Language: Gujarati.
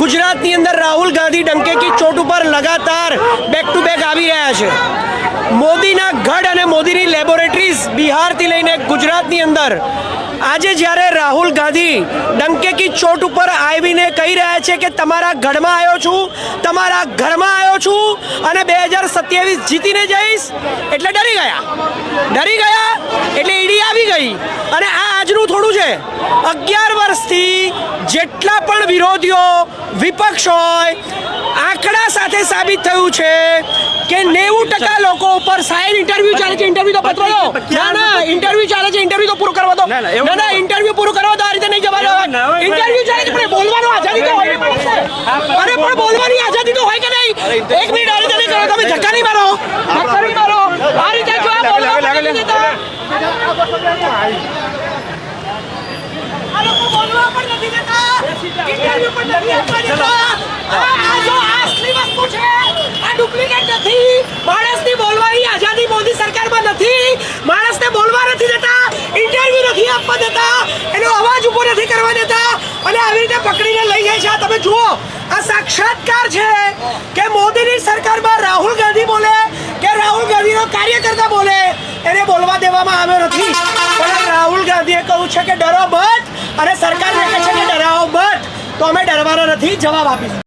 ગુજરાતની અંદર રાહુલ ગાંધી ડંકે કી ચોટ ઉપર લગાતાર બેક ટુ બેક આવી રહ્યા છે. મોદીના ગઢ અને મોદીની લેબોરેટરીઝ બિહારથી લઈને ગુજરાતની અંદર આજે જ્યારે રાહુલ ગાંધી ડંકે કી ચોટ ઉપર આવીને કહી રહ્યા છે કે તમારા ગઢમાં આવ્યો છું, તમારા ઘરમાં આવ્યો છું અને 2027 જીતીને જઈશ, એટલે ડરી ગયા એટલે ઈડી આવી ગઈ. અને આ આજનું થોડું છે. 11 વર્ષથી જેટલા પણ વિરોધીઓ વિપક્ષ હોય, આંકડા સાથે સાબિત થયું છે કે 90% લોકો ઉપર સાહેબ ઇન્ટરવ્યુ ચાલે છે. ઇન્ટરવ્યુ તો પતવા દો. ના ઇન્ટરવ્યુ ચાલે છે, ઇન્ટરવ્યુ તો પૂરું કરવા દો. ના ઇન્ટરવ્યુ પૂરું કરવા દો. આ રીતે નહીં જવા દો. ઇન્ટરવ્યુ ચાલે છે, પણ બોલવાનો આઝાદી તો હોય. અરે પણ બોલવાની આઝાદી તો હોય કે નહીં? 1 મિનિટ આ રીતે નહીં કરો. તમે ધક્કા નહીં મારો. આ રીતે જો આ બોલવા નથી દેતા. આ લોકો બોલવા પણ નથી દેતા. ઇન્ટરવ્યુ પણ નથી આપવા દેતા. આ જો અસલી વસ્તુ છે, આ ડુપ્લિકેટ નથી. માણસની બોલવાની આઝાદી મોદી સરકારમાં નથી. માણસને બોલવા નથી દેતા, ઇન્ટરવ્યુ નથી આપવા દેતા, એનો અવાજ ઉભો નથી કરવા દેતા અને આવી રીતે પકડીને લઈ જાય છે. આ તમે જુઓ, આ સાક્ષાત્કાર છે કે મોદીની સરકારમાં રાહુલ ગાંધી બોલે કે રાહુલ ગાંધીનો કાર્યકર્તા બોલે, એને બોલવા દેવામાં આવ્યો નથી. પણ રાહુલ ગાંધીએ કહ્યું છે કે ડરો મત, અને સરકારને કહે છે કે ડરાવો મત. તો અમે ડરવાના નથી, જવાબ આપીશું.